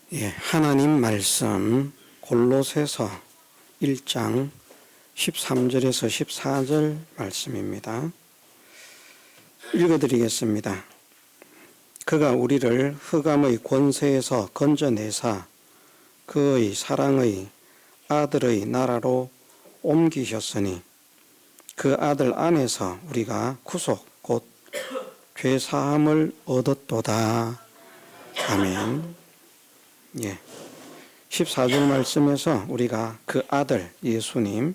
하나님 말씀 골로새서 1장 13절에서 14절 말씀입니다. 읽어드리겠습니다. 그가 우리를 흑암의 권세에서 건져내사 그의 사랑의 아들의 나라로 옮기셨으니 그 아들 안에서 우리가 구속 곧 죄사함을 얻었도다. 아멘. 14절 말씀에서 우리가 그 아들 예수님,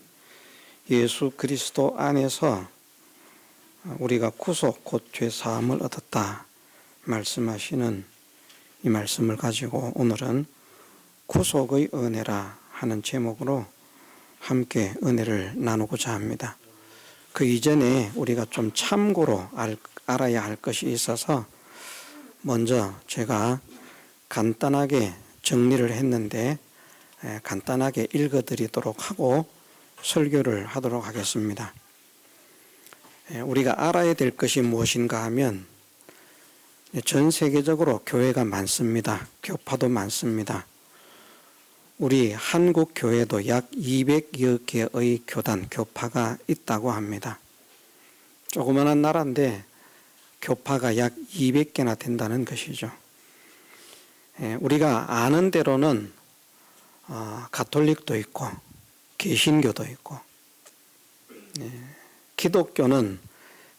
예수 그리스도 안에서 우리가 구속 곧 죄사함을 얻었다 말씀하시는 이 말씀을 가지고 오늘은 구속의 은혜라 하는 제목으로 함께 은혜를 나누고자 합니다. 그 이전에 우리가 좀 참고로 알아야 할 것이 있어서 먼저 제가 간단하게 정리를 했는데 간단하게 읽어드리도록 하고 설교를 하도록 하겠습니다. 우리가 알아야 될 것이 무엇인가 하면 전 세계적으로 교회가 많습니다. 교파도 많습니다. 우리 한국 교회도 약 200여 개의 교단, 교파가 있다고 합니다. 조그마한 나라인데 교파가 약 200개나 된다는 것이죠. 우리가 아는 대로는 가톨릭도 있고 개신교도 있고 기독교는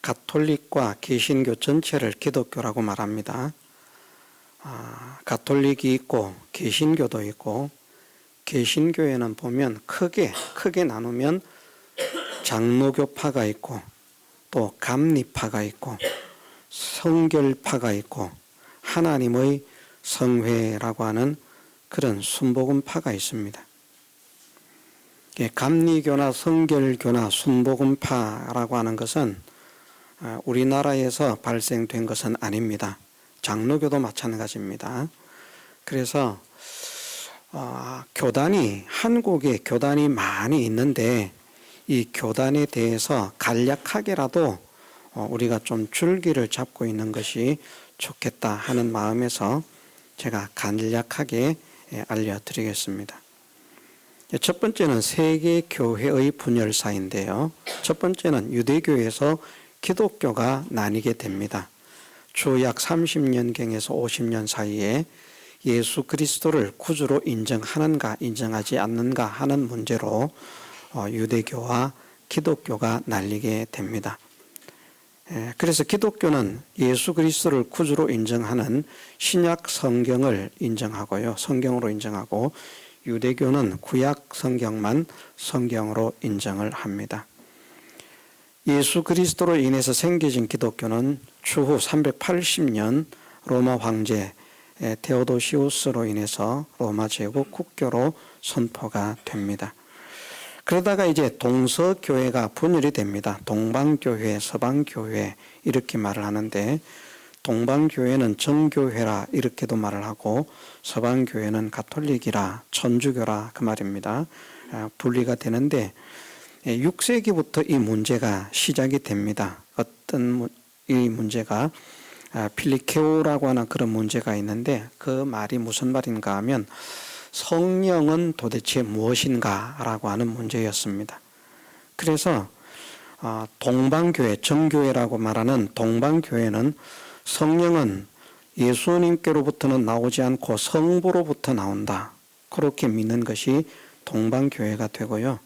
가톨릭과 개신교 전체를 기독교라고 말합니다. 가톨릭이 있고 개신교도 있고 개신교에는 보면 크게 나누면 장로교파가 있고 또 감리파가 있고 성결파가 있고 하나님의 성회라고 하는 그런 순복음파가 있습니다. 감리교나 성결교나 순복음파라고 하는 것은 우리나라에서 발생된 것은 아닙니다. 장로교도 마찬가지입니다. 그래서 한국에 교단이 많이 있는데 이 교단에 대해서 간략하게라도 우리가 좀 줄기를 잡고 있는 것이 좋겠다 하는 마음에서 제가 간략하게 알려드리겠습니다. 첫 번째는 세계 교회의 분열사인데요. 첫 번째는 유대교에서 기독교가 나뉘게 됩니다. 주 약 30년경에서 50년 사이에 예수 그리스도를 구주로 인정하는가 인정하지 않는가 하는 문제로 유대교와 기독교가 나뉘게 됩니다. 그래서 기독교는 예수 그리스도를 구주로 인정하는 신약 성경을 인정하고요. 성경으로 인정하고 유대교는 구약 성경만 성경으로 인정을 합니다. 예수 그리스도로 인해서 생겨진 기독교는 추후 380년 로마 황제 테오도시우스로 인해서 로마 제국 국교로 선포가 됩니다. 그러다가 이제 동서교회가 분열이 됩니다. 동방교회, 서방교회 이렇게 말을 하는데 동방교회는 정교회라 이렇게도 말을 하고 서방교회는 가톨릭이라 천주교라 그 말입니다. 분리가 되는데 6세기부터 이 문제가 시작이 됩니다. 어떤 이 문제가 필리케오라고 하는 그런 문제가 있는데 그 말이 무슨 말인가 하면 성령은 도대체 무엇인가 라고 하는 문제였습니다. 그래서 동방교회, 정교회라고 말하는 동방교회는 성령은 예수님께로부터는 나오지 않고 성부로부터 나온다. 그렇게 믿는 것이 동방교회가 되고요.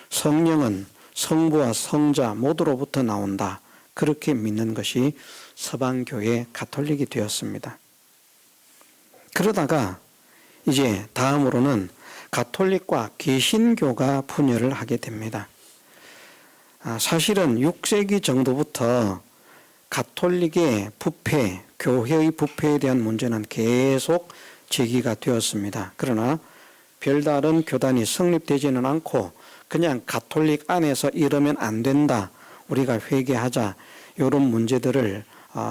성령은 성부와 성자 모두로부터 나온다. 그렇게 믿는 것이 서방교회 가톨릭이 되었습니다. 그러다가 이제 다음으로는 가톨릭과 개신교가 분열을 하게 됩니다. 사실은 6세기 정도부터 가톨릭의 부패, 교회의 부패에 대한 문제는 계속 제기가 되었습니다. 그러나 별다른 교단이 성립되지는 않고 그냥 가톨릭 안에서 이러면 안 된다, 우리가 회개하자 이런 문제들을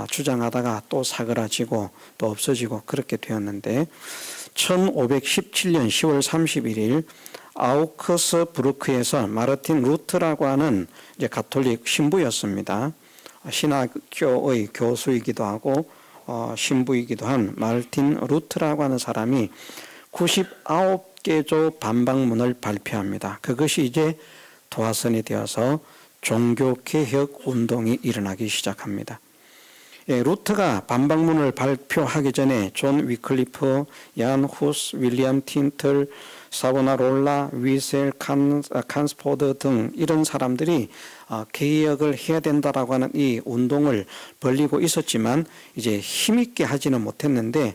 주장하다가 또 사그라지고 또 없어지고 그렇게 되었는데 1517년 10월 31일 아우크스부르크에서 마르틴 루트라고 하는 이제 가톨릭 신부였습니다. 신학교의 교수이기도 하고 신부이기도 한 마르틴 루트라고 하는 사람이 99개조 반박문을 발표합니다. 그것이 이제 도화선이 되어서 종교개혁 운동이 일어나기 시작합니다. 루트가 반박문을 발표하기 전에 존 위클리프, 얀 후스, 윌리엄 틴틀, 사보나롤라, 위셀, 칸스포드 등 이런 사람들이 개혁을 해야 된다라고 하는 이 운동을 벌이고 있었지만 이제 힘있게 하지는 못했는데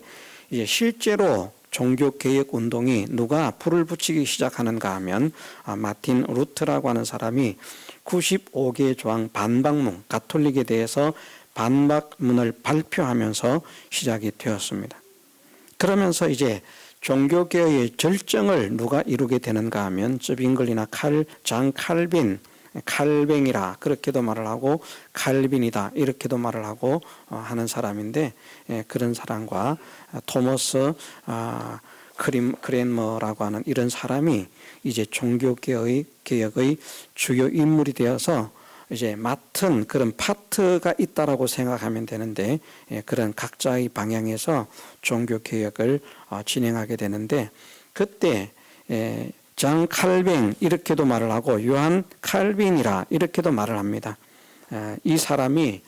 이제 실제로 종교개혁 운동이 누가 불을 붙이기 시작하는가 하면 마틴 루트라고 하는 사람이 95개 조항 반박문, 가톨릭에 대해서 반박문을 발표하면서 시작이 되었습니다. 그러면서 이제 종교개혁의 절정을 누가 이루게 되는가 하면 쯔빙글이나 장 칼빈, 칼뱅이라 그렇게도 말을 하고 칼빈이다 이렇게도 말을 하고 하는 사람인데 그런 사람과 토머스 크랜머라고 하는 이런 사람이 이제 종교개혁의 주요 인물이 되어서 이제 맡은 그런 파트가 있다라고 생각하면 되는데 그런 각자의 방향에서 종교개혁을 진행하게 되는데 그때 장 칼뱅 이렇게도 말을 하고 요한 칼빈이라 이렇게도 말을 합니다. 이 사람이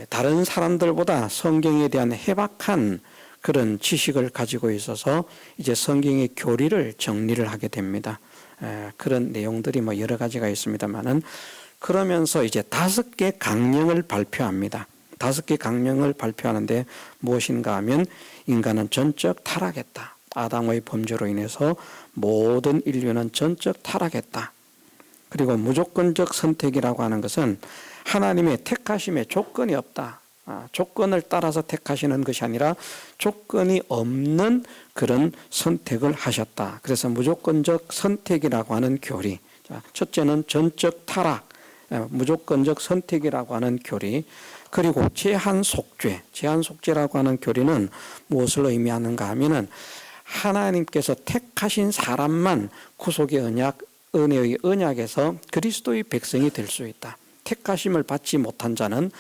다른 사람들보다 성경에 대한 해박한 그런 지식을 가지고 있어서 이제 성경의 교리를 정리를 하게 됩니다. 그런 내용들이 뭐 여러 가지가 있습니다만은 그러면서 이제 5개 강령을 발표합니다. 5개 강령을 발표하는데 무엇인가 하면 인간은 전적 타락했다. 아담의 범죄로 인해서 모든 인류는 전적 타락했다. 그리고 무조건적 선택이라고 하는 것은 하나님의 택하심에 조건이 없다. 조건을 따라서 택하시는 것이 아니라 조건이 없는 그런 선택을 하셨다. 그래서 무조건적 선택이라고 하는 교리. 첫째는 전적 타락. 무조건적 선택이라고 하는 교리, 그리고 제한 속죄. 제한 속죄라고 하는 교리는 무엇을 의미하는가 하면은 하나님께서 택하신 사람만 구속의 언약, 은혜의 언약에서 그리스도의 백성이 될 수 있다. 택하심을 받지 못한 자는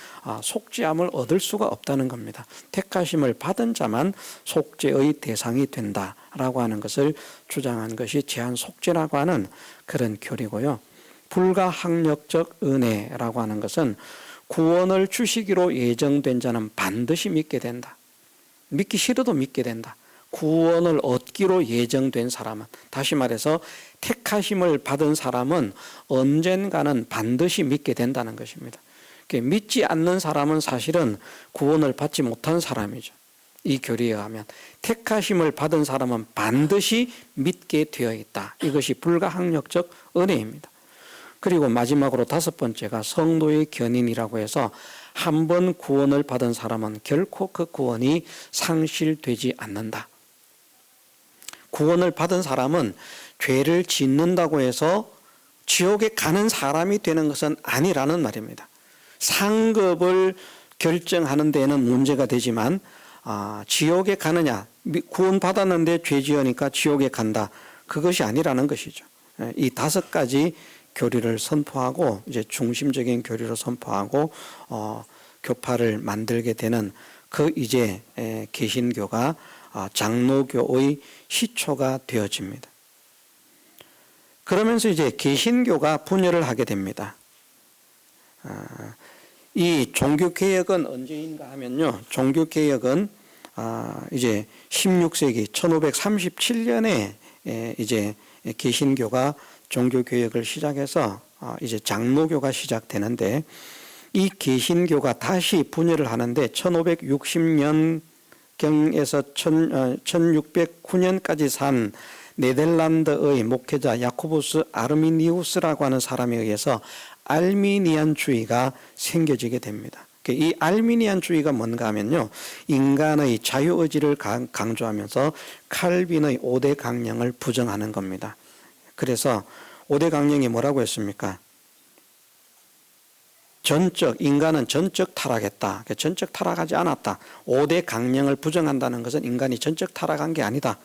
속죄함을 얻을 수가 없다는 겁니다. 택하심을 받은 자만 속죄의 대상이 된다라고 하는 것을 주장한 것이 제한 속죄라고 하는 그런 교리고요. 불가항력적 은혜라고 하는 것은 구원을 주시기로 예정된 자는 반드시 믿게 된다. 믿기 싫어도 믿게 된다. 구원을 얻기로 예정된 사람은, 다시 말해서 택하심을 받은 사람은 언젠가는 반드시 믿게 된다는 것입니다. 믿지 않는 사람은 사실은 구원을 받지 못한 사람이죠. 이 교리에 의하면 택하심을 받은 사람은 반드시 믿게 되어 있다. 이것이 불가항력적 은혜입니다. 그리고 마지막으로 5번째가 성도의 견인이라고 해서 한 번 구원을 받은 사람은 결코 그 구원이 상실되지 않는다. 구원을 받은 사람은 죄를 짓는다고 해서 지옥에 가는 사람이 되는 것은 아니라는 말입니다. 상급을 결정하는 데에는 문제가 되지만 지옥에 가느냐, 구원 받았는데 죄 지으니까 지옥에 간다. 그것이 아니라는 것이죠. 이 5가지 교리를 선포하고 이제 중심적인 교리를 선포하고 교파를 만들게 되는 그 이제 개신교가 장로교의 시초가 되어집니다. 그러면서 이제 개신교가 분열을 하게 됩니다. 이 종교개혁은 언제인가 하면요. 종교개혁은 이제 16세기 1537년에 이제 개신교가 종교개혁을 시작해서 이제 장로교가 시작되는데 이 개신교가 다시 분열을 하는데 1560년경에서 1609년까지 산 네덜란드의 목회자 야코부스 아르미니우스라고 하는 사람에 의해서 알미니안주의가 생겨지게 됩니다. 이 알미니안주의가 뭔가 하면요. 인간의 자유의지를 강조하면서 칼빈의 5대 강령을 부정하는 겁니다. 그래서 5대 강령이 뭐라고 했습니까? 인간은 전적 타락했다. 전적 타락하지 않았다. 5대 강령을 부정한다는 것은 인간이 전적 타락한 게 아니다.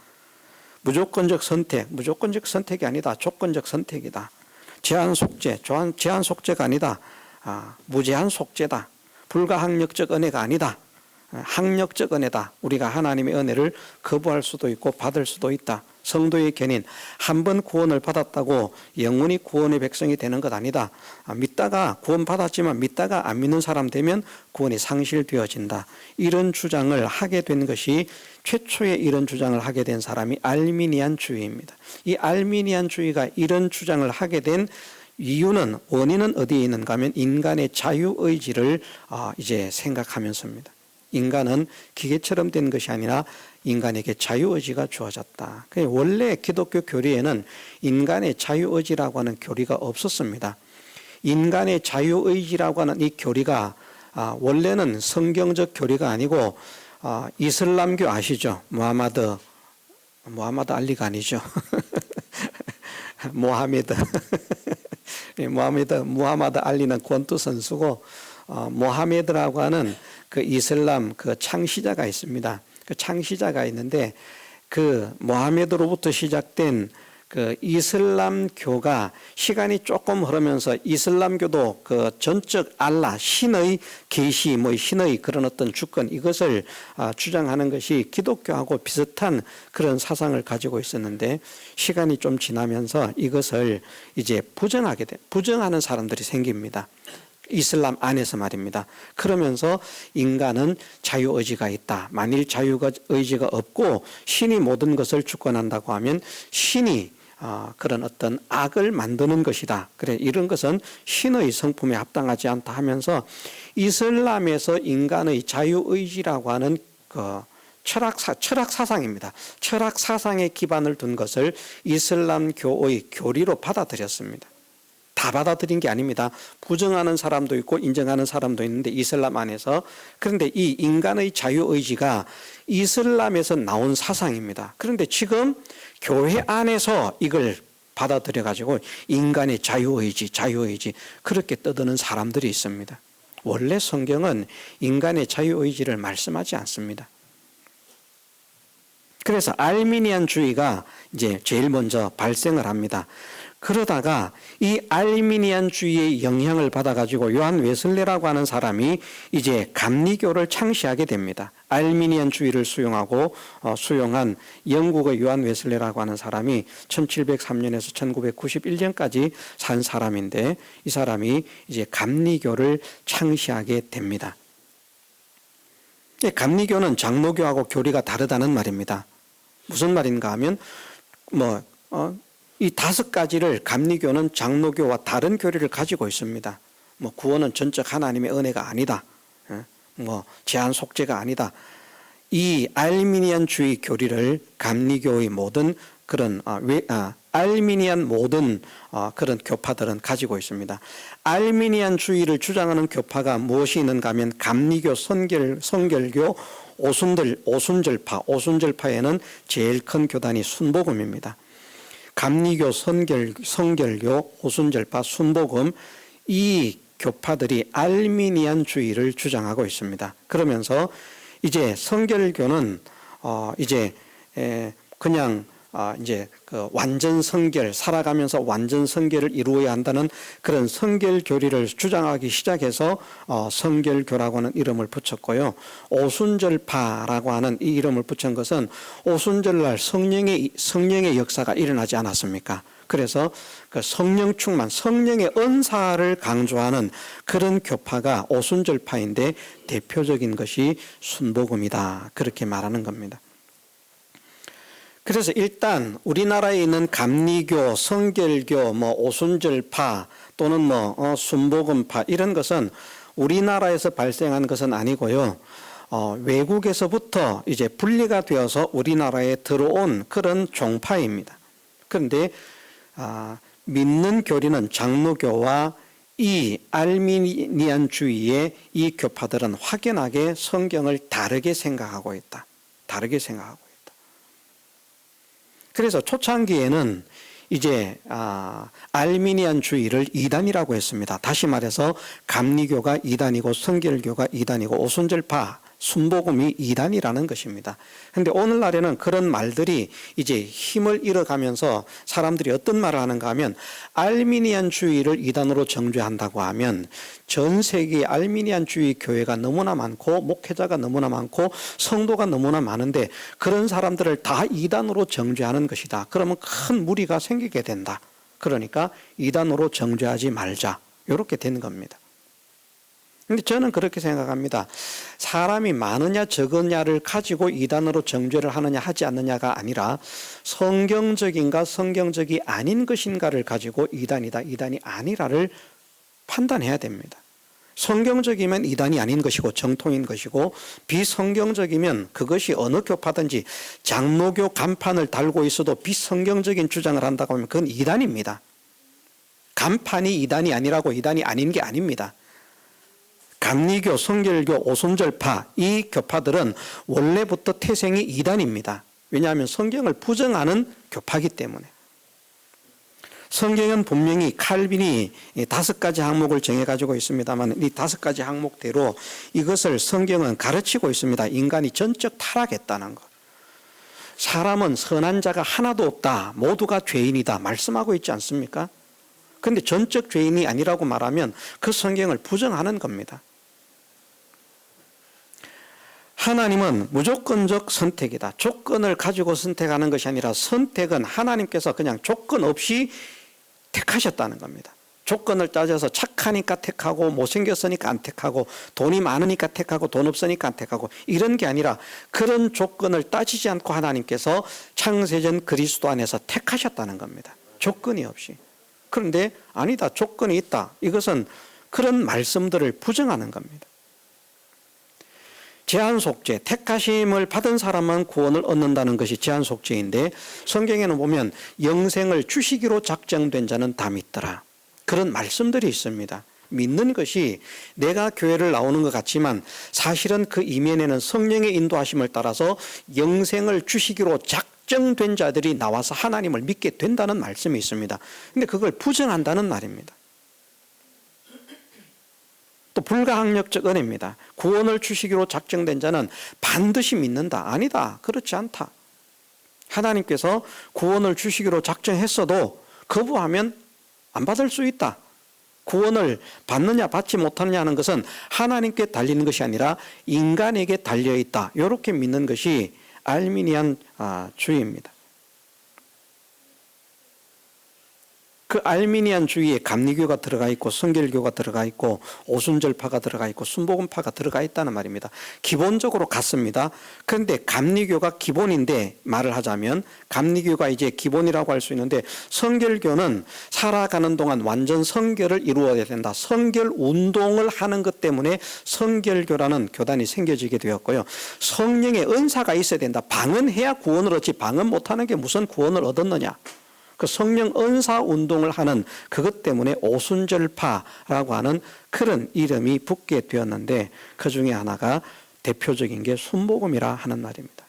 무조건적 선택이 아니다. 조건적 선택이다. 제한 속죄가 아니다. 무제한 속죄다. 불가항력적 은혜가 아니다. 학력적 은혜다. 우리가 하나님의 은혜를 거부할 수도 있고 받을 수도 있다. 성도의 견인, 한 번 구원을 받았다고 영원히 구원의 백성이 되는 것 아니다. 믿다가 구원 받았지만 믿다가 안 믿는 사람 되면 구원이 상실되어진다. 이런 주장을 하게 된 것이, 최초에 이런 주장을 하게 된 사람이 알미니안주의입니다. 이 알미니안주의가 이런 주장을 하게 된 이유는, 원인은 어디에 있는가 하면 인간의 자유의지를 이제 생각하면서입니다. 인간은 기계처럼 된 것이 아니라 인간에게 자유의지가 주어졌다. 원래 기독교 교리에는 인간의 자유의지라고 하는 교리가 없었습니다. 인간의 자유의지라고 하는 이 교리가 원래는 성경적 교리가 아니고 이슬람교 아시죠? 무하마드 알리가 아니죠. 무하마드 알리는 권투 선수고, 모하메드라고 하는 그 이슬람 그 창시자가 있습니다. 그 창시자가 있는데, 그 모하메드로부터 시작된 그 이슬람교가 시간이 조금 흐르면서 이슬람교도 그 전적 알라, 신의 계시, 신의 그런 어떤 주권, 이것을 주장하는 것이 기독교하고 비슷한 그런 사상을 가지고 있었는데, 시간이 좀 지나면서 이것을 이제 부정하는 사람들이 생깁니다. 이슬람 안에서 말입니다. 그러면서 인간은 자유의지가 있다. 만일 자유의지가 없고 신이 모든 것을 주권한다고 하면 신이 그런 어떤 악을 만드는 것이다. 그래, 이런 것은 신의 성품에 합당하지 않다 하면서 이슬람에서 인간의 자유의지라고 하는 그 철학 사상입니다. 철학 사상에 기반을 둔 것을 이슬람교의 교리로 받아들였습니다. 다 받아들인 게 아닙니다. 부정하는 사람도 있고 인정하는 사람도 있는데 이슬람 안에서. 그런데 이 인간의 자유의지가 이슬람에서 나온 사상입니다. 그런데 지금 교회 안에서 이걸 받아들여 가지고 인간의 자유의지 그렇게 떠드는 사람들이 있습니다. 원래 성경은 인간의 자유의지를 말씀하지 않습니다. 그래서 알미니안주의가 이제 제일 먼저 발생을 합니다. 그러다가 이 알미니안주의의 영향을 받아가지고 요한 웨슬레라고 하는 사람이 이제 감리교를 창시하게 됩니다. 알미니안주의를 수용한 영국의 요한 웨슬레라고 하는 사람이 1703년에서 1991년까지 산 사람인데, 이 사람이 이제 감리교를 창시하게 됩니다. 감리교는 장로교하고 교리가 다르다는 말입니다. 무슨 말인가 하면 이 5가지를 감리교는 장로교와 다른 교리를 가지고 있습니다. 구원은 전적 하나님의 은혜가 아니다. 제한 속죄가 아니다. 이 알미니안주의 교리를 감리교의 모든 그런 알미니안 모든 그런 교파들은 가지고 있습니다. 알미니안주의를 주장하는 교파가 무엇이 있는가 하면 감리교, 성결교, 오순절파에는 제일 큰 교단이 순복음입니다. 감리교, 성결교, 오순절파, 순복음, 이 교파들이 알미니안주의를 주장하고 있습니다. 그러면서 이제 성결교는 이제 그냥 이제 그 완전 성결, 살아가면서 완전 성결을 이루어야 한다는 그런 성결 교리를 주장하기 시작해서 성결교라고 하는 이름을 붙였고요. 오순절파라고 하는 이 이름을 붙인 것은 오순절날 성령의 역사가 일어나지 않았습니까? 그래서 그 성령 충만, 성령의 은사를 강조하는 그런 교파가 오순절파인데, 대표적인 것이 순복음이다. 그렇게 말하는 겁니다. 그래서 일단 우리나라에 있는 감리교, 성결교, 오순절파 또는 순복음파, 이런 것은 우리나라에서 발생한 것은 아니고요. 외국에서부터 이제 분리가 되어서 우리나라에 들어온 그런 종파입니다. 그런데 믿는 교리는 장로교와 이 알미니안주의의 이 교파들은 확연하게 성경을 다르게 생각하고 있다. 그래서 초창기에는 이제 알미니안주의를 이단이라고 했습니다. 다시 말해서 감리교가 이단이고 성결교가 이단이고 오순절파 순복음이 이단이라는 것입니다. 그런데 오늘날에는 그런 말들이 이제 힘을 잃어가면서 사람들이 어떤 말을 하는가 하면 알미니안주의를 이단으로 정죄한다고 하면 전 세계에 알미니안주의 교회가 너무나 많고 목회자가 너무나 많고 성도가 너무나 많은데 그런 사람들을 다 이단으로 정죄하는 것이다. 그러면 큰 무리가 생기게 된다. 그러니까 이단으로 정죄하지 말자. 이렇게 된 겁니다. 근데 저는 그렇게 생각합니다. 사람이 많으냐 적으냐를 가지고 이단으로 정죄를 하느냐 하지 않느냐가 아니라 성경적인가 성경적이 아닌 것인가를 가지고 이단이다 이단이 아니라를 판단해야 됩니다. 성경적이면 이단이 아닌 것이고 정통인 것이고 비성경적이면 그것이 어느 교파든지 장로교 간판을 달고 있어도 비성경적인 주장을 한다고 하면 그건 이단입니다. 간판이 이단이 아니라고 이단이 아닌 게 아닙니다. 감리교, 성결교, 오순절파 이 교파들은 원래부터 태생이 이단입니다. 왜냐하면 성경을 부정하는 교파이기 때문에. 성경은 분명히 칼빈이 5가지 항목을 정해가지고 있습니다만 이 5가지 항목대로 이것을 성경은 가르치고 있습니다. 인간이 전적 타락했다는 것. 사람은 선한 자가 하나도 없다. 모두가 죄인이다. 말씀하고 있지 않습니까? 그런데 전적 죄인이 아니라고 말하면 그 성경을 부정하는 겁니다. 하나님은 무조건적 선택이다. 조건을 가지고 선택하는 것이 아니라 선택은 하나님께서 그냥 조건 없이 택하셨다는 겁니다. 조건을 따져서 착하니까 택하고 못생겼으니까 안 택하고 돈이 많으니까 택하고 돈 없으니까 안 택하고 이런 게 아니라 그런 조건을 따지지 않고 하나님께서 창세전 그리스도 안에서 택하셨다는 겁니다. 조건이 없이. 그런데 아니다. 조건이 있다. 이것은 그런 말씀들을 부정하는 겁니다. 제한 속죄, 택하심을 받은 사람만 구원을 얻는다는 것이 제한 속죄인데 성경에는 보면 영생을 주시기로 작정된 자는 다 믿더라. 그런 말씀들이 있습니다. 믿는 것이 내가 교회를 나오는 것 같지만 사실은 그 이면에는 성령의 인도하심을 따라서 영생을 주시기로 작정된 자들이 나와서 하나님을 믿게 된다는 말씀이 있습니다. 그런데 그걸 부정한다는 말입니다. 또 불가항력적 은혜입니다. 구원을 주시기로 작정된 자는 반드시 믿는다. 아니다. 그렇지 않다. 하나님께서 구원을 주시기로 작정했어도 거부하면 안 받을 수 있다. 구원을 받느냐 받지 못하느냐 하는 것은 하나님께 달리는 것이 아니라 인간에게 달려있다. 이렇게 믿는 것이 알미니안 주의입니다. 그 알미니안 주의에 감리교가 들어가 있고 성결교가 들어가 있고 오순절파가 들어가 있고 순복음파가 들어가 있다는 말입니다. 기본적으로 같습니다. 그런데 감리교가 기본인데 말을 하자면 감리교가 이제 기본이라고 할 수 있는데 성결교는 살아가는 동안 완전 성결을 이루어야 된다. 성결 운동을 하는 것 때문에 성결교라는 교단이 생겨지게 되었고요. 성령의 은사가 있어야 된다. 방언해야 구원을 얻지 방언 못하는 게 무슨 구원을 얻었느냐. 그 성령 은사 운동을 하는 그것 때문에 오순절파라고 하는 그런 이름이 붙게 되었는데 그 중에 하나가 대표적인 게 순복음이라 하는 말입니다.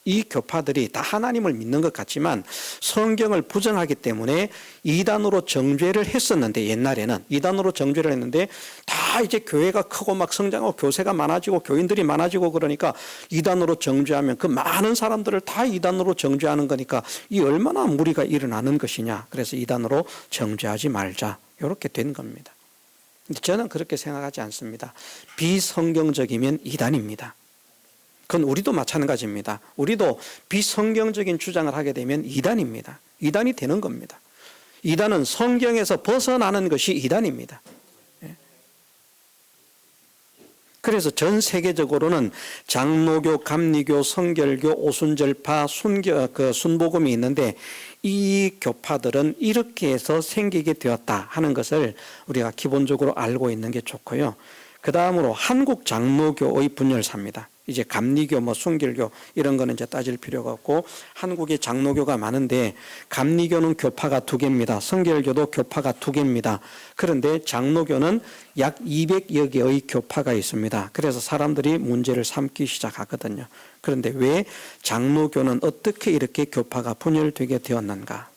이 교파들이 다 하나님을 믿는 것 같지만 성경을 부정하기 때문에 이단으로 정죄를 했었는데 옛날에는 이단으로 정죄를 했는데 다 이제 교회가 크고 막 성장하고 교세가 많아지고 교인들이 많아지고 그러니까 이단으로 정죄하면 그 많은 사람들을 다 이단으로 정죄하는 거니까 이 얼마나 무리가 일어나는 것이냐. 그래서 이단으로 정죄하지 말자. 이렇게 된 겁니다. 근데 저는 그렇게 생각하지 않습니다. 비성경적이면 이단입니다. 그건 우리도 마찬가지입니다. 우리도 비성경적인 주장을 하게 되면 이단입니다. 이단이 되는 겁니다. 이단은 성경에서 벗어나는 것이 이단입니다. 그래서 전 세계적으로는 장로교, 감리교, 성결교, 오순절파, 순복음이 있는데 이 교파들은 이렇게 해서 생기게 되었다 하는 것을 우리가 기본적으로 알고 있는 게 좋고요. 그 다음으로 한국 장로교의 분열사입니다. 이제 감리교, 순결교 이런 거는 이제 따질 필요가 없고 한국에 장로교가 많은데 감리교는 교파가 2개입니다. 성결교도 교파가 2개입니다. 그런데 장로교는 약 200여 개의 교파가 있습니다. 그래서 사람들이 문제를 삼기 시작하거든요. 그런데 왜 장로교는 어떻게 이렇게 교파가 분열되게 되었는가?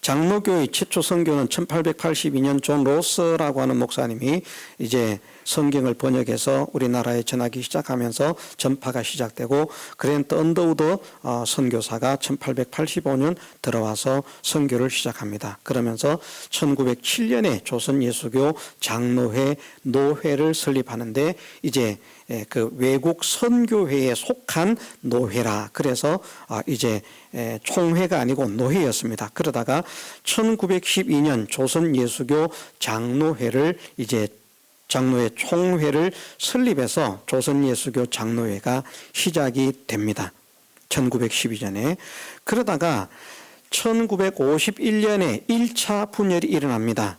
장로교의 최초 선교는 1882년 존 로스라고 하는 목사님이 이제 성경을 번역해서 우리나라에 전하기 시작하면서 전파가 시작되고, 그랜트 언더우드 선교사가 1885년 들어와서 선교를 시작합니다. 그러면서 1907년에 조선 예수교 장로회 노회를 설립하는데, 이제 그 외국 선교회에 속한 노회라, 그래서 이제 총회가 아니고 노회였습니다. 그러다가 1912년 조선 예수교 장로회를 이제 장로회 총회를 설립해서 조선 예수교 장로회가 시작이 됩니다. 1912년에. 그러다가 1951년에 1차 분열이 일어납니다.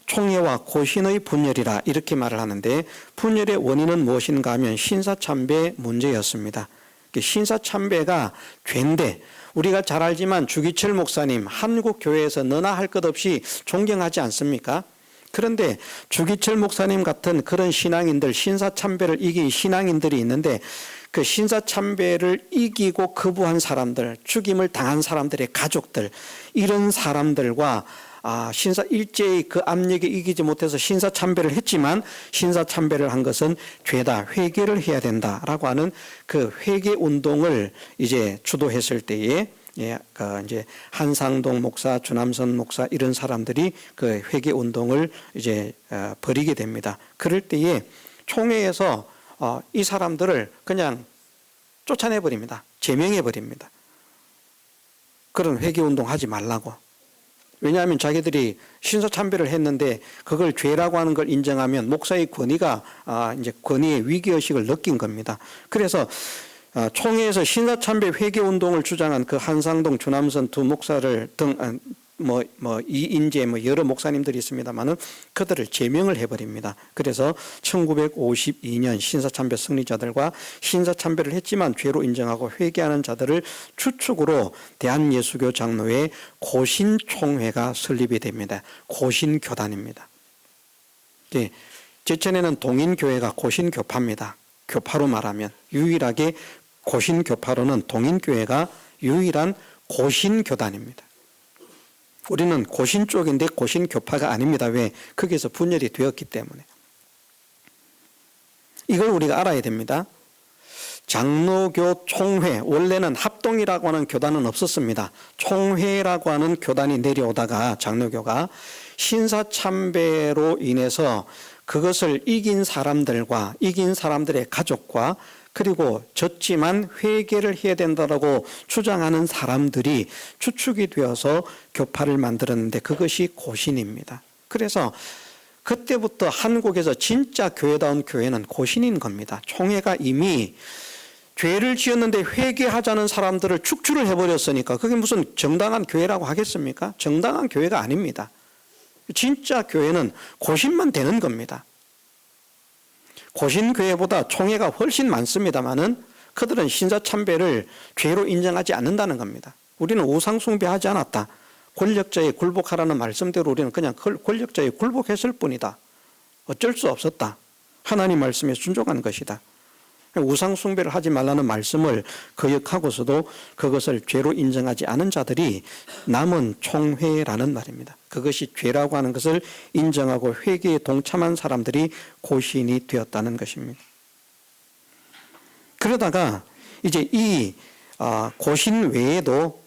총회와 고신의 분열이라 이렇게 말을 하는데, 분열의 원인은 무엇인가 하면 신사참배 문제였습니다. 신사참배가 죄인데, 우리가 잘 알지만 주기철 목사님 한국 교회에서 너나 할 것 없이 존경하지 않습니까? 그런데 주기철 목사님 같은 그런 신앙인들, 신사참배를 이긴 신앙인들이 있는데, 그 신사참배를 이기고 거부한 사람들, 죽임을 당한 사람들의 가족들, 이런 사람들과 일제의 그 압력에 이기지 못해서 신사참배를 했지만, 신사참배를 한 것은 죄다, 회개를 해야 된다라고 하는 그 회개 운동을 이제 주도했을 때에, 이제 한상동 목사, 주남선 목사 이런 사람들이 그 회개 운동을 이제 벌이게 됩니다. 그럴 때에 총회에서 이 사람들을 그냥 쫓아내 버립니다. 제명해 버립니다. 그런 회개 운동 하지 말라고. 왜냐하면 자기들이 신사참배를 했는데 그걸 죄라고 하는 걸 인정하면 목사의 권위가 이제 권위의 위기의식을 느낀 겁니다. 그래서 총회에서 신사참배 회개 운동을 주장한 그 한상동, 주남선 두 목사를 이인재 여러 목사님들이 있습니다만은 그들을 제명을 해버립니다. 그래서 1952년 신사참배 승리자들과 신사참배를 했지만 죄로 인정하고 회개하는 자들을 추측으로 대한예수교 장로회 고신총회가 설립이 됩니다. 고신교단입니다. 제천에는 동인교회가 고신교파입니다. 교파로 말하면 유일하게 고신교파로는 동인교회가 유일한 고신교단입니다. 우리는 고신 쪽인데 고신교파가 아닙니다. 왜? 거기에서 분열이 되었기 때문에. 이걸 우리가 알아야 됩니다. 장로교 총회, 원래는 합동이라고 하는 교단은 없었습니다. 총회라고 하는 교단이 내려오다가 장로교가 신사참배로 인해서 그것을 이긴 사람들의 가족과, 그리고 졌지만 회개를 해야 된다고 주장하는 사람들이 추측이 되어서 교파를 만들었는데, 그것이 고신입니다. 그래서 그때부터 한국에서 진짜 교회다운 교회는 고신인 겁니다. 총회가 이미 죄를 지었는데 회개하자는 사람들을 축출을 해버렸으니까 그게 무슨 정당한 교회라고 하겠습니까? 정당한 교회가 아닙니다. 진짜 교회는 고신만 되는 겁니다. 고신교회보다 총회가 훨씬 많습니다만은 그들은 신사참배를 죄로 인정하지 않는다는 겁니다. 우리는 우상숭배하지 않았다. 권력자에 굴복하라는 말씀대로 우리는 그냥 권력자에 굴복했을 뿐이다. 어쩔 수 없었다. 하나님 말씀에 순종한 것이다. 우상숭배를 하지 말라는 말씀을 거역하고서도 그것을 죄로 인정하지 않은 자들이 남은 총회라는 말입니다. 그것이 죄라고 하는 것을 인정하고 회개에 동참한 사람들이 고신이 되었다는 것입니다. 그러다가 이제 이 고신 외에도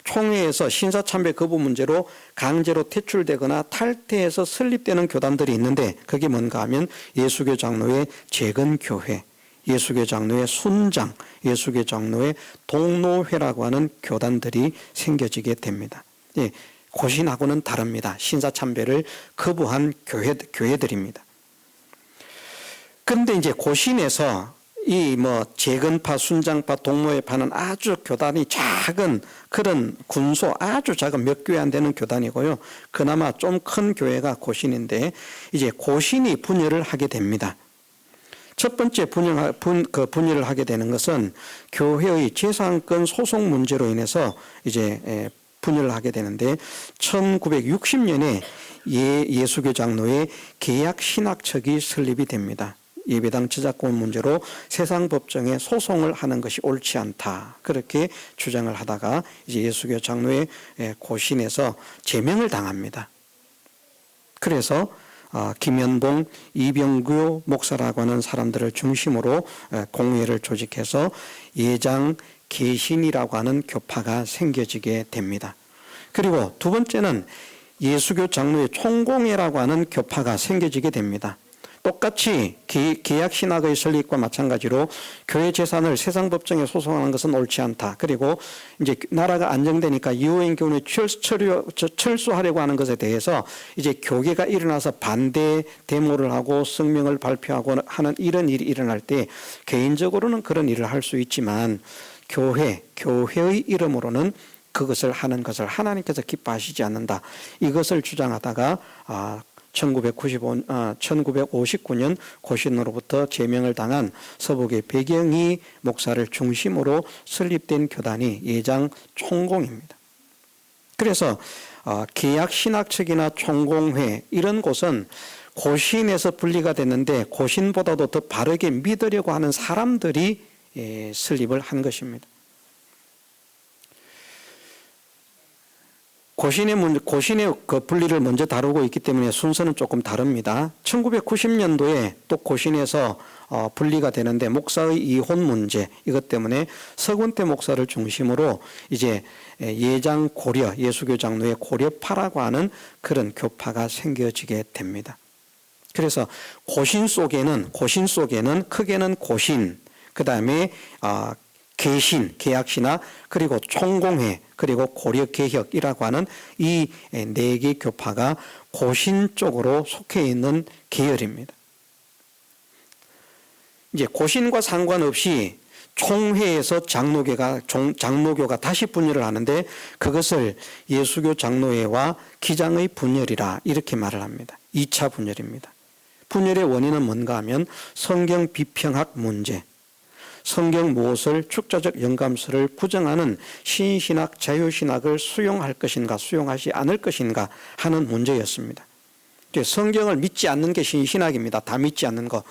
총회에서 신사참배 거부 문제로 강제로 퇴출되거나 탈퇴해서 설립되는 교단들이 있는데, 그게 뭔가 하면 예수교 장로회 재건교회, 예수교 장로회 순장, 예수교 장로회 동로회라고 하는 교단들이 생겨지게 됩니다. 고신하고는 다릅니다. 신사참배를 거부한 교회들입니다. 그런데 이제 고신에서 재건파, 순장파, 동로회파는 아주 교단이 작은 그런 군소, 아주 작은 몇 교회 안 되는 교단이고요. 그나마 좀 큰 교회가 고신인데, 이제 고신이 분열을 하게 됩니다. 첫 번째 분열을 하게 되는 것은 교회의 재산권 소송 문제로 인해서 이제 분열을 하게 되는데, 1960년에 예수교 장로회 계약신학척이 설립이 됩니다. 예배당 저작권 문제로 세상 법정에 소송을 하는 것이 옳지 않다. 그렇게 주장을 하다가 이제 예수교 장로회 고신에서 제명을 당합니다. 그래서 김현봉, 이병규 목사라고 하는 사람들을 중심으로 공회를 조직해서 예장 개신이라고 하는 교파가 생겨지게 됩니다. 그리고 두 번째는 예수교 장로회 총공회라고 하는 교파가 생겨지게 됩니다. 똑같이 계약신학의 설립과 마찬가지로 교회 재산을 세상 법정에 소송하는 것은 옳지 않다. 그리고 이제 나라가 안정되니까 유엔교훈에 철수하려고 하는 것에 대해서 이제 교계가 일어나서 반대 데모를 하고 성명을 발표하고 하는 이런 일이 일어날 때 개인적으로는 그런 일을 할 수 있지만 교회의 이름으로는 그것을 하는 것을 하나님께서 기뻐하시지 않는다. 이것을 주장하다가 1959년 고신으로부터 제명을 당한 서북의 백영희 목사를 중심으로 설립된 교단이 예장 총공입니다. 그래서 계약신학 측이나 총공회 이런 곳은 고신에서 분리가 됐는데 고신보다도 더 바르게 믿으려고 하는 사람들이 설립을 한 것입니다. 고신의 그 분리를 먼저 다루고 있기 때문에 순서는 조금 다릅니다. 1990년도에 또 고신에서 분리가 되는데 목사의 이혼 문제 이것 때문에 서근태 목사를 중심으로 이제 예장 고려 예수교 장로의 고려파라고 하는 그런 교파가 생겨지게 됩니다. 그래서 고신 속에는 크게는 고신, 그 다음에 개신, 계약신학, 그리고 총공회, 그리고 고려개혁이라고 하는 이 네 개 교파가 고신 쪽으로 속해 있는 계열입니다. 이제 고신과 상관없이 총회에서 장로교가 다시 분열을 하는데 그것을 예수교 장로회와 기장의 분열이라 이렇게 말을 합니다. 2차 분열입니다. 분열의 원인은 뭔가 하면 성경 비평학 문제, 성경 무엇을 축자적 영감서를 부정하는 신신학, 자유신학을 수용할 것인가 수용하지 않을 것인가 하는 문제였습니다. 성경을 믿지 않는 게 신신학입니다. 다 믿지 않는 거.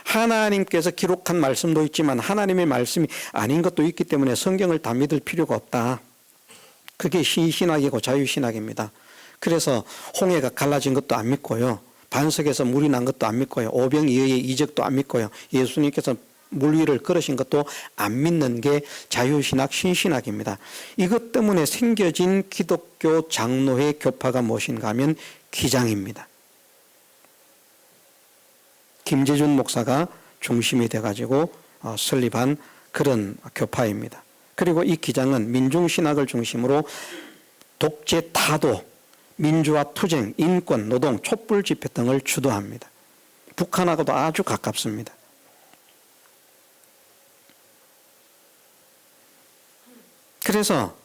하나님께서 기록한 말씀도 있지만 하나님의 말씀이 아닌 것도 있기 때문에 성경을 다 믿을 필요가 없다. 그게 신신학이고 자유신학입니다. 그래서 홍해가 갈라진 것도 안 믿고요. 반석에서 물이 난 것도 안 믿고요. 오병이어의 이적도 안 믿고요. 예수님께서 물 위를 걸으신 것도 안 믿는 게 자유신학, 신신학입니다. 이것 때문에 생겨진 기독교 장로회 교파가 무엇인가 하면 기장입니다. 김재준 목사가 중심이 돼가지고 설립한 그런 교파입니다. 그리고 이 기장은 민중신학을 중심으로 독재 타도, 민주화 투쟁, 인권, 노동, 촛불 집회 등을 주도합니다. 북한하고도 아주 가깝습니다. 그래서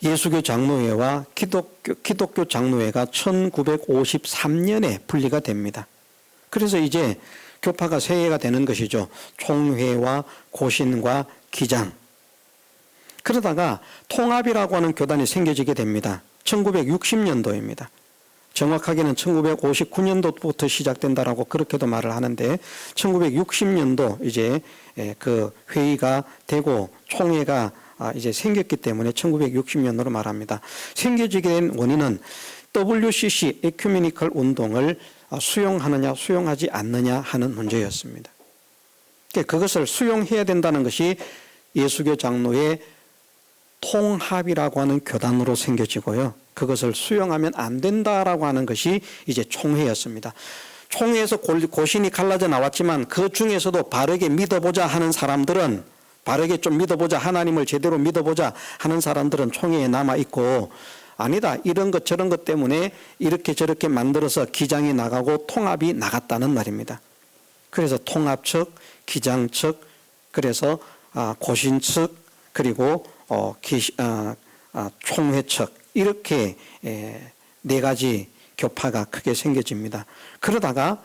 예수교 장로회와 기독교 장로회가 1953년에 분리가 됩니다. 그래서 이제 교파가 세 개가 되는 것이죠. 총회와 고신과 기장. 그러다가 통합이라고 하는 교단이 생겨지게 됩니다. 1960년도입니다. 정확하게는 1959년도부터 시작된다라고 그렇게도 말을 하는데 1960년도 이제 그 회의가 되고 총회가 이제 생겼기 때문에 1960년으로 말합니다. 생겨지게 된 원인은 WCC 에큐메니컬 운동을 수용하느냐 수용하지 않느냐 하는 문제였습니다. 그것을 수용해야 된다는 것이 예수교 장로의 통합이라고 하는 교단으로 생겨지고요. 그것을 수용하면 안 된다라고 하는 것이 이제 총회였습니다. 총회에서 고신이 갈라져 나왔지만 그 중에서도 바르게 믿어보자 하는 사람들은 바르게 좀 믿어보자, 하나님을 제대로 믿어보자 하는 사람들은 총회에 남아있고 아니다, 이런 것 저런 것 때문에 이렇게 저렇게 만들어서 기장이 나가고 통합이 나갔다는 말입니다. 그래서 통합 측, 기장 측, 그래서 고신 측, 그리고 총회 측 이렇게 네 가지 교파가 크게 생겨집니다. 그러다가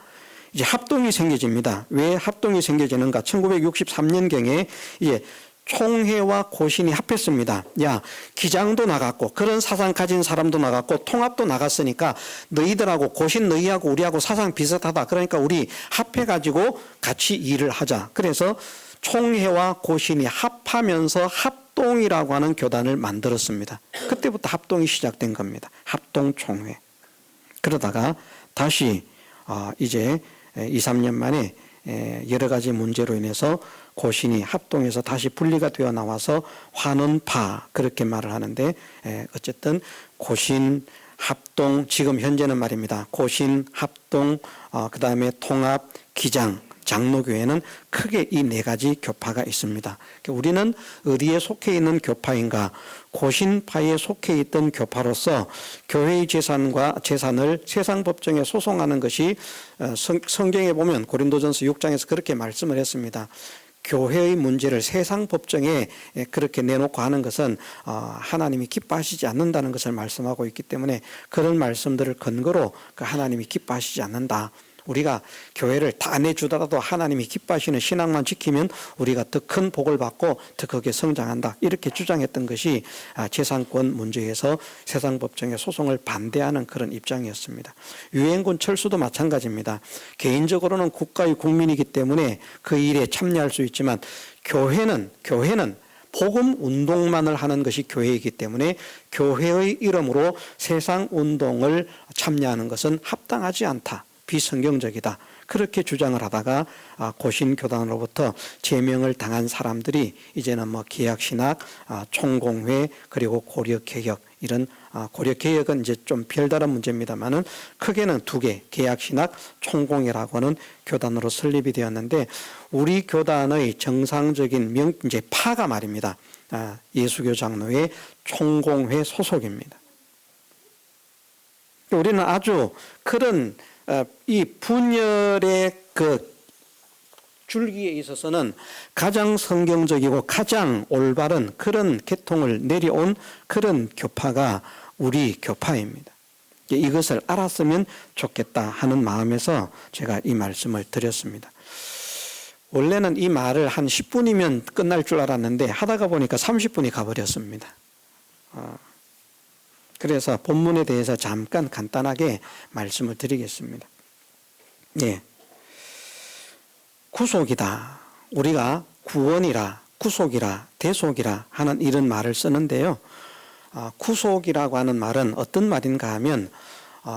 이제 합동이 생겨집니다. 왜 합동이 생겨지는가? 1963년경에 이제 총회와 고신이 합했습니다. 야, 기장도 나갔고 그런 사상 가진 사람도 나갔고 통합도 나갔으니까 너희들하고 고신 너희하고 우리하고 사상 비슷하다. 그러니까 우리 합해가지고 같이 일을 하자. 그래서 총회와 고신이 합하면서 합동이라고 하는 교단을 만들었습니다. 그때부터 합동이 시작된 겁니다. 합동총회. 그러다가 다시 이제 2, 3년 만에 여러 가지 문제로 인해서 고신이 합동해서 다시 분리가 되어 나와서 환원파 그렇게 말을 하는데, 어쨌든 고신, 합동, 지금 현재는 말입니다. 고신, 합동, 그 다음에 통합, 기장, 장로교회는 크게 이 네 가지 교파가 있습니다. 우리는 어디에 속해 있는 교파인가? 고신파에 속해 있던 교파로서 교회의 재산을 세상 법정에 소송하는 것이 성경에 보면 고린도전서 6장에서 그렇게 말씀을 했습니다. 교회의 문제를 세상 법정에 그렇게 내놓고 하는 것은 하나님이 기뻐하시지 않는다는 것을 말씀하고 있기 때문에 그런 말씀들을 근거로 하나님이 기뻐하시지 않는다. 우리가 교회를 다 내주더라도 하나님이 기뻐하시는 신앙만 지키면 우리가 더 큰 복을 받고 더 크게 성장한다. 이렇게 주장했던 것이 재산권 문제에서 세상 법정의 소송을 반대하는 그런 입장이었습니다. 유엔군 철수도 마찬가지입니다. 개인적으로는 국가의 국민이기 때문에 그 일에 참여할 수 있지만 교회는 복음 운동만을 하는 것이 교회이기 때문에 교회의 이름으로 세상 운동을 참여하는 것은 합당하지 않다. 비성경적이다. 그렇게 주장을 하다가 고신교단으로부터 제명을 당한 사람들이 이제는 개약신학, 총공회, 그리고 고려개혁, 이런 고려개혁은 이제 좀 별다른 문제입니다만은 크게는 두 개, 개약신학, 총공회라고 하는 교단으로 설립이 되었는데, 우리 교단의 정상적인 이제 파가 말입니다. 예수교 장로회 총공회 소속입니다. 우리는 아주 그런 이 분열의 그 줄기에 있어서는 가장 성경적이고 가장 올바른 그런 계통을 내려온 그런 교파가 우리 교파입니다. 이것을 알았으면 좋겠다 하는 마음에서 제가 이 말씀을 드렸습니다. 원래는 이 말을 한 10분이면 끝날 줄 알았는데 하다가 보니까 30분이 가버렸습니다. 그래서 본문에 대해서 잠깐 간단하게 말씀을 드리겠습니다. 예. 구속이다. 우리가 구원이라, 구속이라, 대속이라 하는 이런 말을 쓰는데요. 구속이라고 하는 말은 어떤 말인가 하면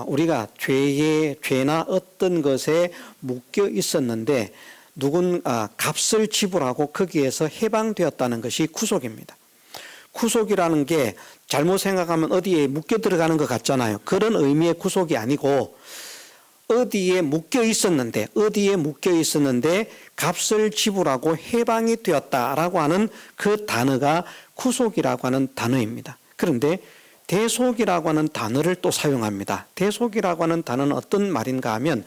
우리가 죄나 어떤 것에 묶여 있었는데 값을 지불하고 거기에서 해방되었다는 것이 구속입니다. 구속이라는 게 잘못 생각하면 어디에 묶여 들어가는 것 같잖아요. 그런 의미의 구속이 아니고 어디에 묶여 있었는데 값을 지불하고 해방이 되었다라고 하는 그 단어가 구속이라고 하는 단어입니다. 그런데 대속이라고 하는 단어를 또 사용합니다. 대속이라고 하는 단어는 어떤 말인가 하면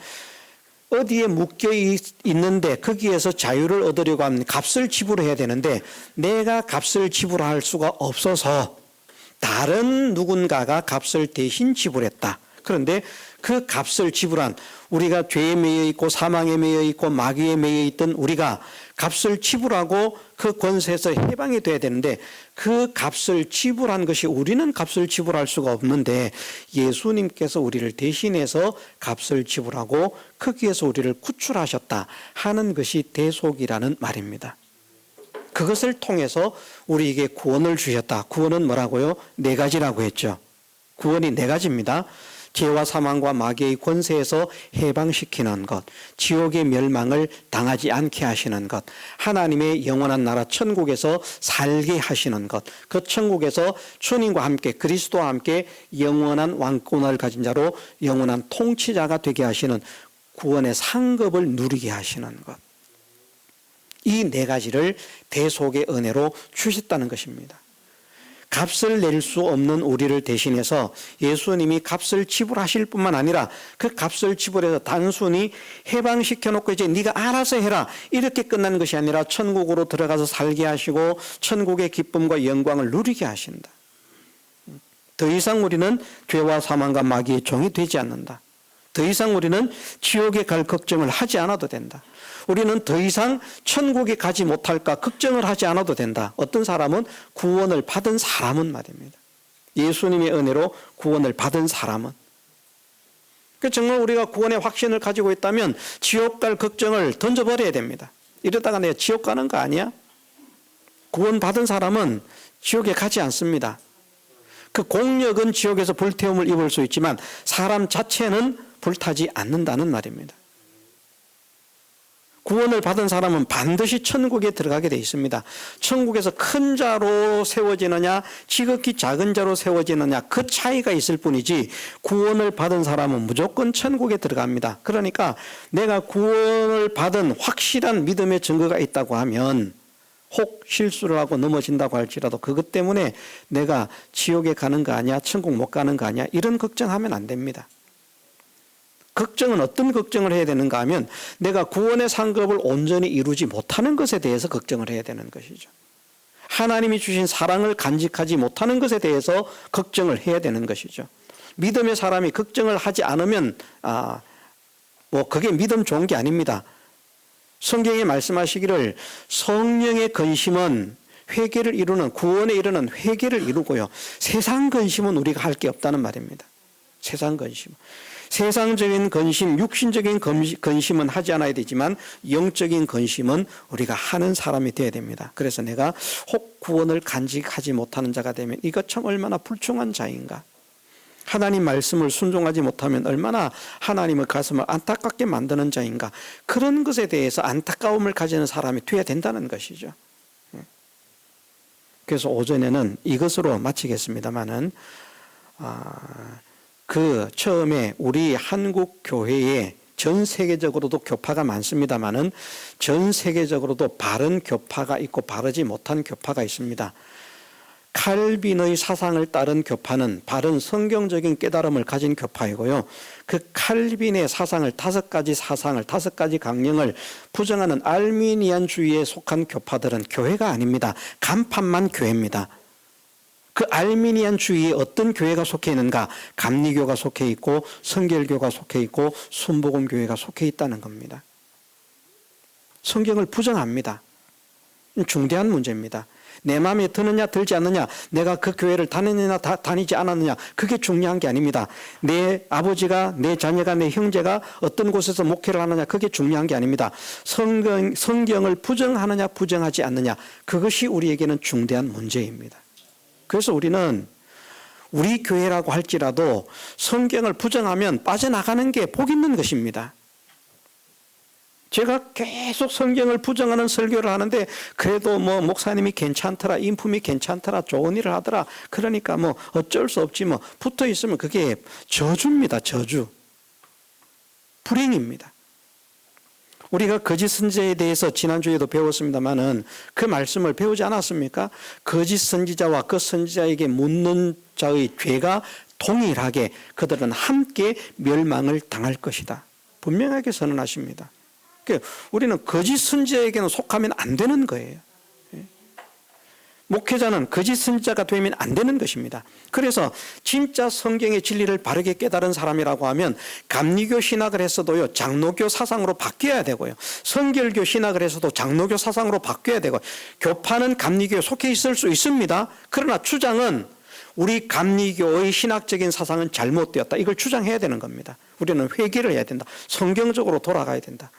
어디에 묶여 있는데 거기에서 자유를 얻으려고 하면 값을 지불해야 되는데 내가 값을 지불할 수가 없어서 다른 누군가가 값을 대신 지불했다. 그런데 그 값을 지불한, 우리가 죄에 매여 있고 사망에 매여 있고 마귀에 매여 있던 우리가 값을 지불하고 그 권세에서 해방이 돼야 되는데 그 값을 지불한 것이 우리는 값을 지불할 수가 없는데 예수님께서 우리를 대신해서 값을 지불하고 거기에서 우리를 구출하셨다 하는 것이 대속이라는 말입니다. 그것을 통해서 우리에게 구원을 주셨다. 구원은 뭐라고요? 네 가지라고 했죠. 구원이 네 가지입니다. 죄와 사망과 마귀의 권세에서 해방시키는 것, 지옥의 멸망을 당하지 않게 하시는 것, 하나님의 영원한 나라 천국에서 살게 하시는 것, 그 천국에서 주님과 함께 그리스도와 함께 영원한 왕권을 가진 자로 영원한 통치자가 되게 하시는 구원의 상급을 누리게 하시는 것, 이 네 가지를 대속의 은혜로 주셨다는 것입니다. 값을 낼 수 없는 우리를 대신해서 예수님이 값을 지불하실 뿐만 아니라 그 값을 지불해서 단순히 해방시켜 놓고 이제 네가 알아서 해라 이렇게 끝나는 것이 아니라 천국으로 들어가서 살게 하시고 천국의 기쁨과 영광을 누리게 하신다. 더 이상 우리는 죄와 사망과 마귀의 종이 되지 않는다. 더 이상 우리는 지옥에 갈 걱정을 하지 않아도 된다. 우리는 더 이상 천국에 가지 못할까 걱정을 하지 않아도 된다. 어떤 사람은 구원을 받은 사람은 말입니다. 예수님의 은혜로 구원을 받은 사람은. 정말 우리가 구원의 확신을 가지고 있다면 지옥 갈 걱정을 던져버려야 됩니다. 이러다가 내가 지옥 가는 거 아니야? 구원 받은 사람은 지옥에 가지 않습니다. 그 공력은 지옥에서 불태움을 입을 수 있지만 사람 자체는 불타지 않는다는 말입니다. 구원을 받은 사람은 반드시 천국에 들어가게 되어 있습니다. 천국에서 큰 자로 세워지느냐 지극히 작은 자로 세워지느냐 그 차이가 있을 뿐이지 구원을 받은 사람은 무조건 천국에 들어갑니다. 그러니까 내가 구원을 받은 확실한 믿음의 증거가 있다고 하면 혹 실수를 하고 넘어진다고 할지라도 그것 때문에 내가 지옥에 가는 거 아니야, 천국 못 가는 거 아니야, 이런 걱정하면 안 됩니다. 걱정은 어떤 걱정을 해야 되는가 하면 내가 구원의 상급을 온전히 이루지 못하는 것에 대해서 걱정을 해야 되는 것이죠. 하나님이 주신 사랑을 간직하지 못하는 것에 대해서 걱정을 해야 되는 것이죠. 믿음의 사람이 걱정을 하지 않으면 그게 믿음 좋은 게 아닙니다. 성경에 말씀하시기를 성령의 근심은 회개를 이루는 구원에 이르는 회개를 이루고요. 세상 근심은 우리가 할 게 없다는 말입니다. 세상 근심. 세상적인 근심, 육신적인 근심은 하지 않아야 되지만 영적인 근심은 우리가 하는 사람이 되어야 됩니다. 그래서 내가 혹 구원을 간직하지 못하는 자가 되면 이것 참 얼마나 불충한 자인가. 하나님 말씀을 순종하지 못하면 얼마나 하나님의 가슴을 안타깝게 만드는 자인가. 그런 것에 대해서 안타까움을 가지는 사람이 되어야 된다는 것이죠. 그래서 오전에는 이것으로 마치겠습니다만은 처음에 우리 한국 교회에 전 세계적으로도 교파가 많습니다만은 전 세계적으로도 바른 교파가 있고 바르지 못한 교파가 있습니다. 칼빈의 사상을 따른 교파는 바른 성경적인 깨달음을 가진 교파이고요. 그 칼빈의 사상을 다섯 가지 강령을 부정하는 알미니안주의에 속한 교파들은 교회가 아닙니다. 간판만 교회입니다. 그 알미니안주의에 어떤 교회가 속해 있는가? 감리교가 속해 있고 성결교가 속해 있고 순복음교회가 속해 있다는 겁니다. 성경을 부정합니다. 중대한 문제입니다. 내 마음에 드느냐 들지 않느냐, 내가 그 교회를 다니느냐 다니지 않았느냐, 그게 중요한 게 아닙니다. 내 아버지가, 내 자녀가, 내 형제가 어떤 곳에서 목회를 하느냐, 그게 중요한 게 아닙니다. 성경을 부정하느냐 부정하지 않느냐, 그것이 우리에게는 중대한 문제입니다. 그래서 우리는 우리 교회라고 할지라도 성경을 부정하면 빠져나가는 게 복 있는 것입니다. 제가 계속 성경을 부정하는 설교를 하는데 그래도 목사님이 괜찮더라, 인품이 괜찮더라, 좋은 일을 하더라, 그러니까 어쩔 수 없지 붙어 있으면 그게 저주입니다. 저주. 불행입니다. 우리가 거짓 선지자에 대해서 지난주에도 배웠습니다마는 그 말씀을 배우지 않았습니까? 거짓 선지자와 그 선지자에게 묻는 자의 죄가 동일하게 그들은 함께 멸망을 당할 것이다. 분명하게 선언하십니다. 우리는 거짓 선지자에게는 속하면 안 되는 거예요. 목회자는 거짓 선지자가 되면 안 되는 것입니다. 그래서 진짜 성경의 진리를 바르게 깨달은 사람이라고 하면 감리교 신학을 했어도요, 장로교 사상으로 바뀌어야 되고요, 성결교 신학을 했어도 장로교 사상으로 바뀌어야 되고, 교파는 감리교에 속해 있을 수 있습니다. 그러나 주장은 우리 감리교의 신학적인 사상은 잘못되었다, 이걸 주장해야 되는 겁니다. 우리는 회개를 해야 된다. 성경적으로 돌아가야 된다.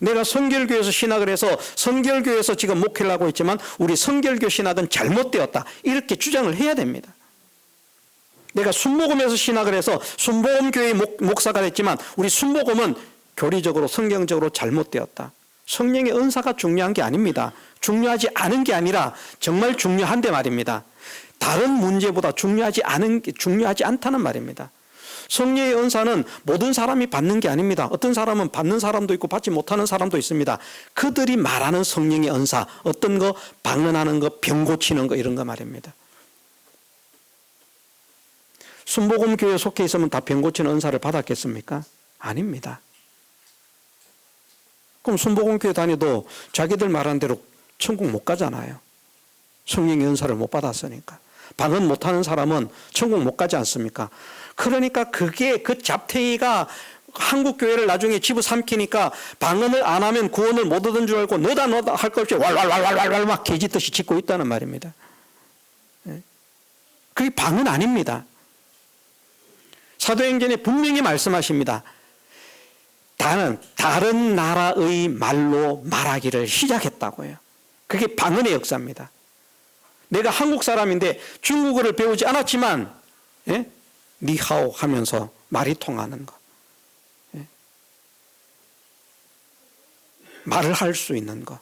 내가 성결교에서 신학을 해서 성결교에서 지금 목회를 하고 있지만 우리 성결교 신학은 잘못되었다, 이렇게 주장을 해야 됩니다. 내가 순복음에서 신학을 해서 순복음교회의 목사가 됐지만 우리 순복음은 교리적으로 성경적으로 잘못되었다. 성령의 은사가 중요한 게 아닙니다. 중요하지 않은 게 아니라 정말 중요한데 말입니다. 다른 문제보다 중요하지 않다는 말입니다. 성령의 은사는 모든 사람이 받는 게 아닙니다. 어떤 사람은 받는 사람도 있고 받지 못하는 사람도 있습니다. 그들이 말하는 성령의 은사, 어떤 거 방언하는 거, 병 고치는 거, 이런 거 말입니다. 순복음 교회에 속해 있으면 다 병 고치는 은사를 받았겠습니까? 아닙니다. 그럼 순복음 교회 다니도 자기들 말한 대로 천국 못 가잖아요. 성령의 은사를 못 받았으니까. 방언 못하는 사람은 천국 못 가지 않습니까? 그러니까 그게 그 잡탱이가 한국 교회를 나중에 집어삼키니까 방언을 안 하면 구원을 못 얻은 줄 알고 너다 할 것 없이 왈왈왈왈왈 막 개짓듯이 짓고 있다는 말입니다. 그게 방언 아닙니다. 사도행전에 분명히 말씀하십니다. 다른 나라의 말로 말하기를 시작했다고요. 그게 방언의 역사입니다. 내가 한국 사람인데 중국어를 배우지 않았지만 니하오 하면서 말이 통하는 것. 말을 할 수 있는 것.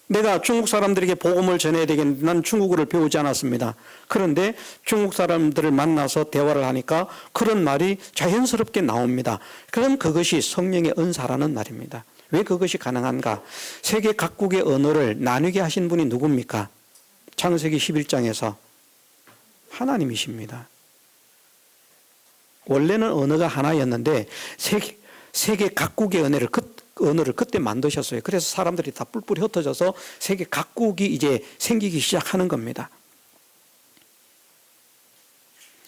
내가 중국 사람들에게 복음을 전해야 되겠는데 난 중국어를 배우지 않았습니다. 그런데 중국 사람들을 만나서 대화를 하니까 그런 말이 자연스럽게 나옵니다. 그럼 그것이 성령의 은사라는 말입니다. 왜 그것이 가능한가? 세계 각국의 언어를 나누게 하신 분이 누굽니까? 창세기 11장에서 하나님이십니다. 원래는 언어가 하나였는데 세계 각국의 언어를 그때 만드셨어요. 그래서 사람들이 다 뿔뿔이 흩어져서 세계 각국이 이제 생기기 시작하는 겁니다.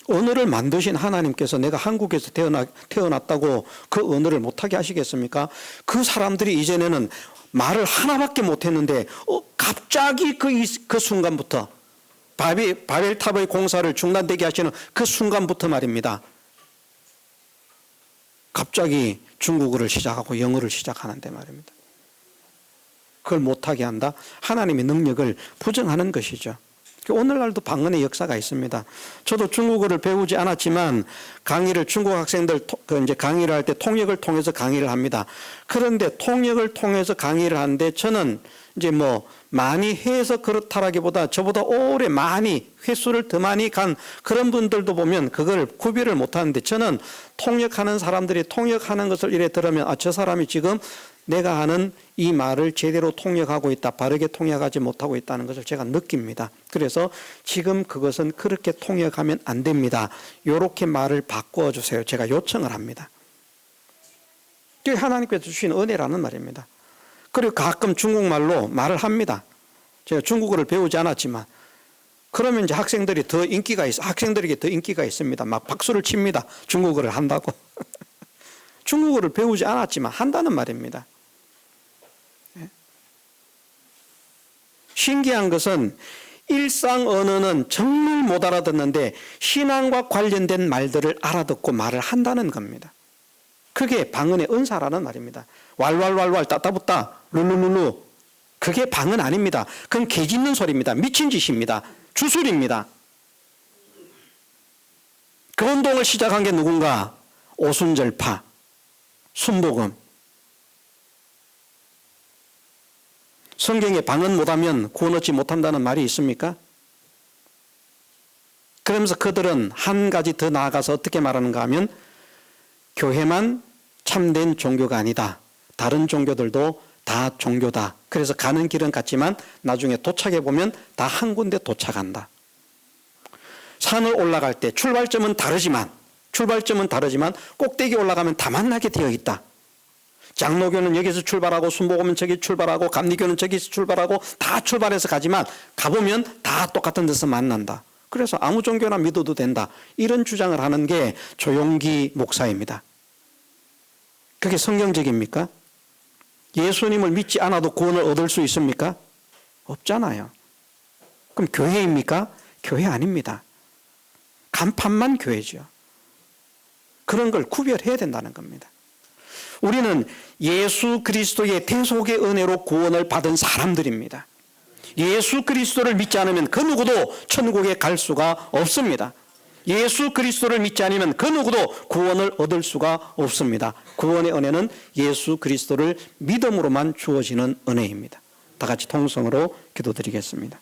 언어를 만드신 하나님께서 내가 한국에서 태어났다고 그 언어를 못하게 하시겠습니까? 그 사람들이 이전에는 말을 하나밖에 못했는데 갑자기 그 순간부터 바벨탑의 공사를 중단되게 하시는 그 순간부터 말입니다. 갑자기 중국어를 시작하고 영어를 시작하는데 말입니다. 그걸 못하게 한다? 하나님의 능력을 부정하는 것이죠. 오늘날도 방언의 역사가 있습니다. 저도 중국어를 배우지 않았지만 중국 학생들 이제 강의를 할 때 통역을 통해서 강의를 합니다. 그런데 통역을 통해서 강의를 하는데 저는 이제 많이 해서 그렇다라기보다 저보다 오래 많이 횟수를 더 많이 간 그런 분들도 보면 그걸 구별을 못하는데 저는 통역하는 사람들이 통역하는 것을 이래 들으면 저 사람이 지금 내가 하는 이 말을 제대로 통역하고 있다, 바르게 통역하지 못하고 있다는 것을 제가 느낍니다. 그래서 지금 그것은 그렇게 통역하면 안 됩니다. 이렇게 말을 바꾸어 주세요. 제가 요청을 합니다. 그게 하나님께서 주신 은혜라는 말입니다. 그리고 가끔 중국말로 말을 합니다. 제가 중국어를 배우지 않았지만 그러면 이제 학생들에게 더 인기가 있습니다. 막 박수를 칩니다. 중국어를 한다고. 중국어를 배우지 않았지만 한다는 말입니다. 신기한 것은 일상 언어는 정말 못 알아듣는데 신앙과 관련된 말들을 알아듣고 말을 한다는 겁니다. 그게 방언의 은사라는 말입니다. 왈왈왈왈 따따붙다 룰루룰루 그게 방언 아닙니다. 그건 개 짖는 소리입니다. 미친 짓입니다. 주술입니다. 그 운동을 시작한 게 누군가? 오순절파, 순복음. 성경에 방언 못하면 구원 얻지 못한다는 말이 있습니까? 그러면서 그들은 한 가지 더 나아가서 어떻게 말하는가 하면 교회만 참된 종교가 아니다. 다른 종교들도 다 종교다. 그래서 가는 길은 같지만 나중에 도착해 보면 다 한 군데 도착한다. 산을 올라갈 때 출발점은 다르지만 꼭대기 올라가면 다 만나게 되어 있다. 장로교는 여기서 출발하고 순복음은 저기 출발하고 감리교는 저기서 출발하고 다 출발해서 가지만 가보면 다 똑같은 데서 만난다. 그래서 아무 종교나 믿어도 된다. 이런 주장을 하는 게 조용기 목사입니다. 그게 성경적입니까? 예수님을 믿지 않아도 구원을 얻을 수 있습니까? 없잖아요. 그럼 교회입니까? 교회 아닙니다. 간판만 교회죠. 그런 걸 구별해야 된다는 겁니다. 우리는 예수 그리스도의 대속의 은혜로 구원을 받은 사람들입니다. 예수 그리스도를 믿지 않으면 그 누구도 천국에 갈 수가 없습니다. 예수 그리스도를 믿지 않으면 그 누구도 구원을 얻을 수가 없습니다. 구원의 은혜는 예수 그리스도를 믿음으로만 주어지는 은혜입니다. 다 같이 통성으로 기도드리겠습니다.